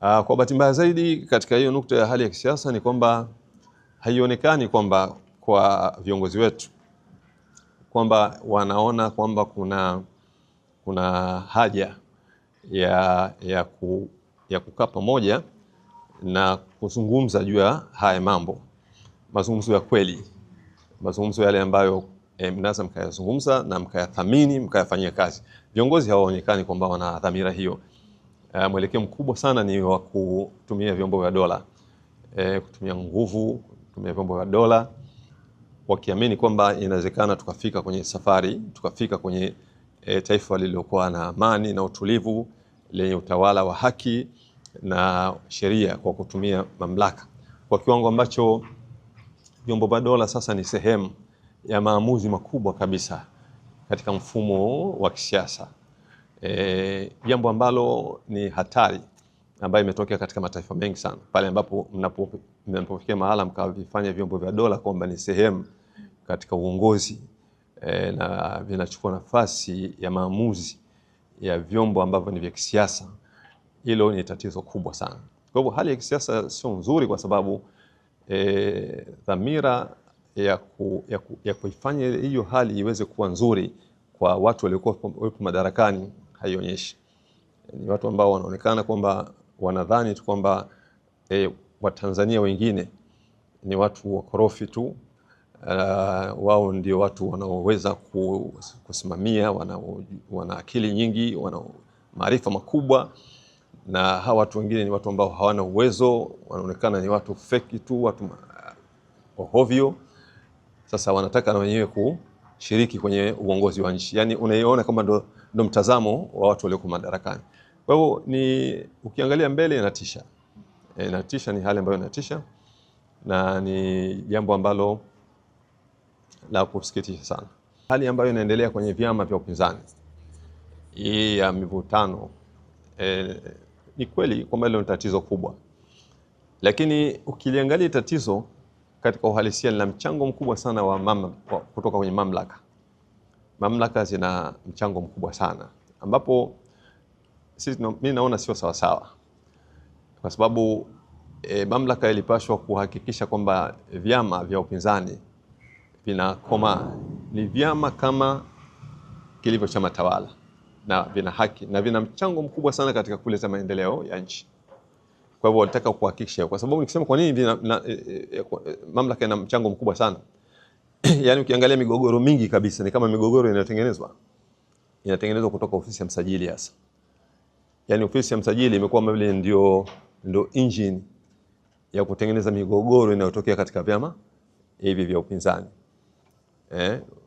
Kwa bahati mbaya zaidi katika hiyo nukta ya hali ya kisiasa ni kwamba haionekani kwamba kwa viongozi wetu kwamba wanaona kwamba kuna haja ya kukaa pamoja na kuzungumza juu ya haya mambo, mazungumzo ya kweli, mazungumzo yale ambayo mnaweza mkayazungumza na mkayathamini, mkayafanyia kazi. Viongozi hawaonekani kwamba wana dhamira hiyo. Mwelekeo mkubwa sana ni wa kutumia vyombo vya dola, kutumia nguvu, kutumia vyombo vya dola, wakiamini kwamba inawezekana tukafika kwenye safari, tukafika kwenye taifa lililokuwa na amani na utulivu, lenye utawala wa haki na sheria, kwa kutumia mamlaka, kwa kiwango ambacho vyombo vya dola sasa ni sehemu ya maamuzi makubwa kabisa katika mfumo wa kisiasa. Jambo ambalo ni hatari ambayo imetokea katika mataifa mengi sana, pale ambapo mnapofikia mahala mkavifanya vyombo vya dola kwamba ni sehemu katika uongozi na vinachukua nafasi ya maamuzi ya vyombo ambavyo ni vya kisiasa. Hilo ni tatizo kubwa sana. Kwa hivyo hali ya kisiasa sio nzuri, kwa sababu dhamira ya kuifanya hiyo hali iweze kuwa nzuri kwa watu waliokuwa madarakani haionyeshi. Ni watu ambao wanaonekana kwamba wanadhani tu kwamba Watanzania wengine ni watu wakorofi tu. Wao ndio watu wanaoweza kusimamia, wana akili nyingi, wana maarifa makubwa, na hawa watu wengine ni watu ambao hawana uwezo, wanaonekana ni watu feki tu, watu hovyo. Sasa wanataka na wenyewe kushiriki kwenye uongozi wa nchi. Yani unaiona kama ndo mtazamo wa watu walioko madarakani. Kwa hivyo ukiangalia mbele inatisha. Inatisha, ni hali ambayo inatisha, na ni jambo ambalo la kusikitisha sana. Hali ambayo inaendelea kwenye vyama vya upinzani, hii ya mivutano, ni kweli kwamba hilo ni tatizo kubwa, lakini ukiliangalia tatizo katika uhalisia lina mchango mkubwa sana kutoka kwenye mamlaka. Mamlaka zina mchango mkubwa sana, ambapo mimi naona sio sawa sawa, kwa sababu mamlaka ilipaswa kuhakikisha kwamba vyama vya upinzani vinakoma, ni vyama kama kilivyo chama tawala, na vina haki na vina mchango mkubwa sana katika kuleta maendeleo ya nchi. Kwa hivyo walitaka kuhakikisha, kwa sababu nikisema kwa nini mamlaka ina mchango mkubwa sana yani ukiangalia migogoro mingi kabisa ni kama migogoro inatengenezwa kutoka ofisi ya msajili hasa. Yani ofisi ya msajili imekuwa vile ndio engine ya kutengeneza migogoro inayotokea katika vyama hivi vya upinzani.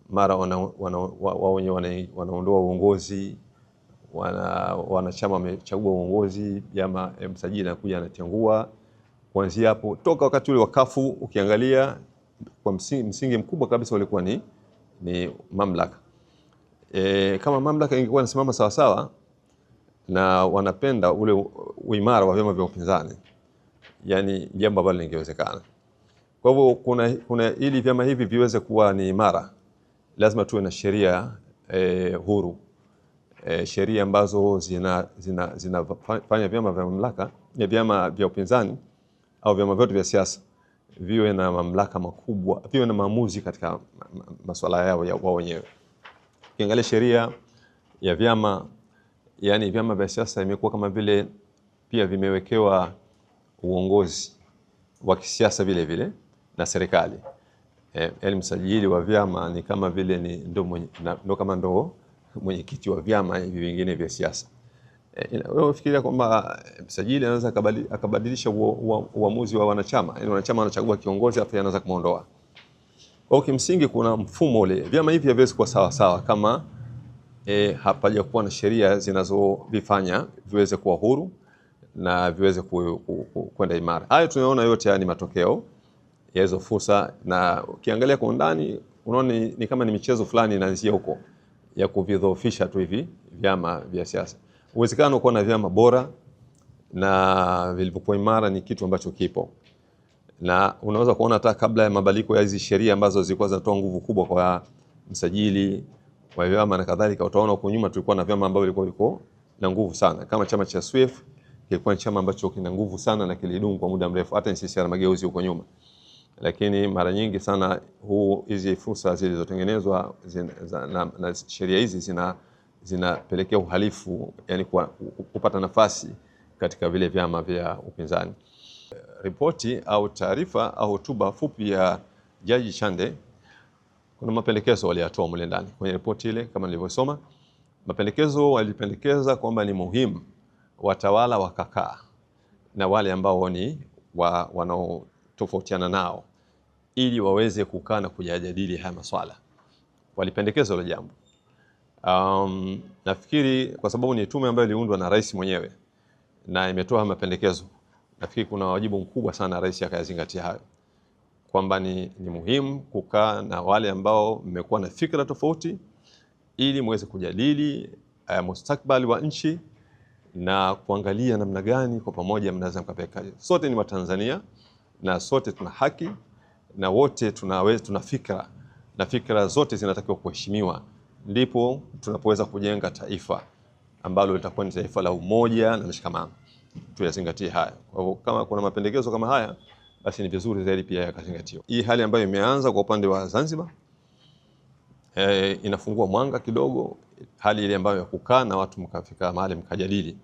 Mara wao wenyewe wanaondoa uongozi, wanachama wamechagua uongozi, vyama msajili anakuja anatengua. Kuanzia hapo, toka wakati ule wa kafu, ukiangalia kwa msingi mkubwa kabisa ulikuwa ni mamlaka. Kama mamlaka ingekuwa inasimama sawa sawa na wanapenda ule uimara wa vyama vya upinzani, yani jambo ambalo lingewezekana. Kwa hivyo kuna ili vyama hivi viweze kuwa ni imara, lazima tuwe na sheria huru, sheria ambazo zinafanya vyama vya mamlaka, vyama vya upinzani au vyama vyote vya siasa viwe na mamlaka makubwa, viwe na maamuzi katika masuala yao ya wao wenyewe. Ukiangalia sheria ya vyama, yani vyama vya siasa imekuwa kama vile pia vimewekewa uongozi wa kisiasa vile vile na serikali. Msajili wa vyama ni kama vile ndo mwenyekiti wa vyama hivi vingine vya siasa. Wewe unafikiria kwamba msajili anaweza akabadilisha uamuzi wa wanachama? Yani wanachama wanachagua kiongozi afa anaweza kumuondoa. Kwa kimsingi kuna mfumo ule. Vyama hivi haviwezi kuwa sawa sawa kama hapaja kuwa na sheria zinazovifanya viweze kuwa huru na viweze kwenda imara. Hayo tunaona yote ni matokeo ya hizo fursa, na ukiangalia kwa undani unaona ni kama ni michezo fulani inaanzia huko ya kuvidhoofisha tu hivi vyama vya siasa. Uwezekano kuwa na vyama bora na vilivyokuwa imara ni kitu ambacho kipo, na unaweza kuona hata kabla ya mabadiliko ya hizi sheria ambazo zilikuwa zinatoa nguvu kubwa kwa msajili wa vyama na kadhalika, utaona huko nyuma tulikuwa na vyama ambavyo vilikuwa na nguvu sana, kama chama cha SWIF kilikuwa ni chama ambacho kina nguvu sana na kilidumu kwa muda mrefu, hata NCCR Mageuzi huko nyuma. Lakini mara nyingi sana hizi fursa zilizotengenezwa na sheria hizi zinapelekea uhalifu, yani kupata nafasi katika vile vyama vya upinzani. Ripoti au taarifa au hotuba fupi ya Jaji Chande, kuna mapendekezo waliyatoa mle ndani kwenye ripoti ile. Kama nilivyosoma, mapendekezo walipendekeza kwamba ni muhimu watawala wakakaa na wale ambao ni wanaotofautiana nao ili waweze kukaa na kujadili haya maswala. Walipendekeza hilo jambo. Nafikiri kwa sababu ni tume ambayo iliundwa na rais mwenyewe na imetoa mapendekezo, nafikiri kuna wajibu mkubwa sana rais akayazingatia hayo, kwamba ni muhimu kukaa na wale ambao mmekuwa na fikra tofauti ili muweze kujadili mustakabali wa nchi na kuangalia namna gani kwa pamoja mnaweza mkapeka. Sote ni Watanzania na sote tuna haki na wote tuna fikra na fikra zote zinatakiwa kuheshimiwa, ndipo tunapoweza kujenga taifa ambalo litakuwa ni taifa la umoja na mshikamano. Tuyazingatie haya. Kwa hivyo kama kuna mapendekezo kama haya, basi ni vizuri zaidi pia yakazingatiwa. Hii hali ambayo imeanza kwa upande wa Zanzibar inafungua mwanga kidogo, hali ile ambayo ya kukaa na watu mkafika mahali mkajadili,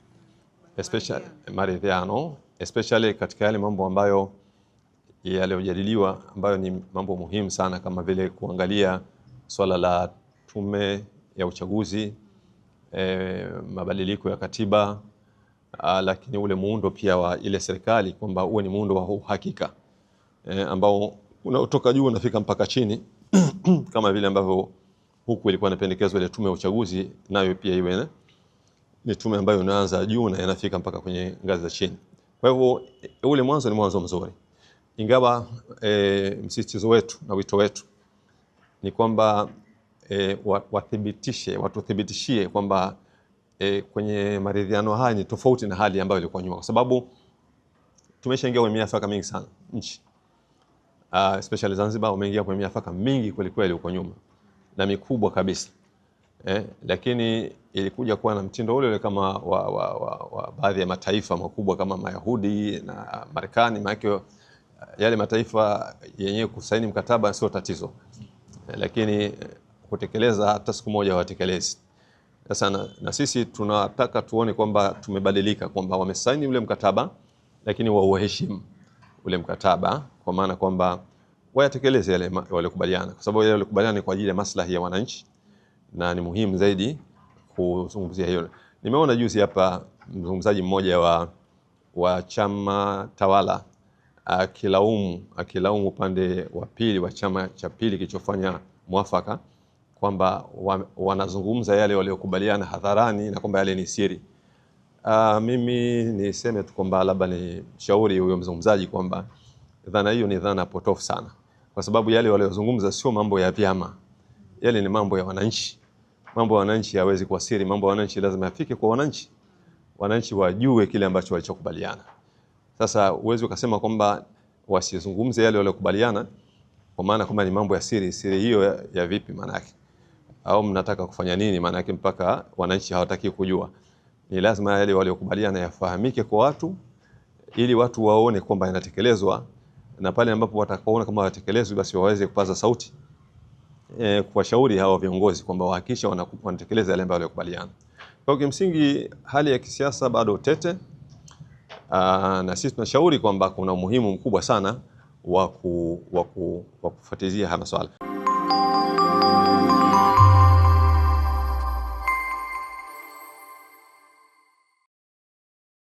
especially maridhiano, especially katika yale mambo ambayo yaliyojadiliwa ambayo ni mambo muhimu sana, kama vile kuangalia swala la tume ya uchaguzi, mabadiliko ya katiba, lakini ule muundo pia wa ile serikali kwamba uwe ni muundo wa uhakika ambao unaotoka juu unafika mpaka chini kama vile ambavyo huku ilikuwa inapendekezwa ile tume ya uchaguzi, nayo pia iwe ni tume ambayo inaanza juu na inafika mpaka kwenye ngazi za chini. Kwa hivyo ule mwanzo ni mwanzo mzuri, ingawa msisitizo wetu na wito wetu ni kwamba watuthibitishie kwamba kwenye maridhiano haya ni tofauti na hali ambayo ilikuwa nyuma, kwa sababu tumeshaingia kwenye miafaka mingi sana nchi, especially Zanzibar wameingia kwenye miafaka mingi kweli kweli huko nyuma na mikubwa kabisa, lakini ilikuja kuwa na mtindo ule kama wa baadhi ya mataifa makubwa kama Mayahudi na Marekani. Maana yale mataifa yenyewe kusaini mkataba sio tatizo, lakini kutekeleza hata siku moja hawatekelezi. Sasa na sisi tunataka tuone kwamba tumebadilika, kwamba wamesaini ule mkataba lakini wauheshimu ule mkataba, kwa maana kwamba wayatekeleze yale waliokubaliana, kwa sababu yale waliokubaliana ni kwa ajili ya maslahi ya wananchi na ni muhimu zaidi kuzungumzia hiyo. Nimeona juzi hapa mzungumzaji mmoja wa chama tawala akilaumu upande wa pili wa chama cha pili kilichofanya mwafaka kwamba wanazungumza yale waliokubaliana hadharani na kwamba yale ni siri. Mimi niseme tu kwamba labda ni shauri huyo mzungumzaji kwamba dhana hiyo ni dhana potofu sana, kwa sababu yale waliozungumza sio mambo ya vyama, yale ni mambo ya wananchi. Mambo ya wananchi hawezi kuwa siri, mambo ya wananchi lazima yafike kwa wananchi, wananchi wajue kile ambacho walichokubaliana. Sasa uwezi ukasema kwamba wasizungumze yale waliokubaliana kwa maana kwamba ni mambo ya siri. Siri hiyo ya vipi maana yake? Au mnataka kufanya nini maana yake mpaka wananchi hawataki kujua? Ni lazima yale waliokubaliana yafahamike kwa watu ili watu waone kwamba yanatekelezwa, na pale ambapo watakaona kama hayatekelezwi basi waweze kupaza sauti kuwashauri hawa viongozi kwamba wahakikishe wanatekeleza yale ambayo waliokubaliana. Kwa kimsingi hali ya kisiasa bado tete, na sisi tunashauri kwamba kuna umuhimu mkubwa sana wa kufuatilia haya masuala.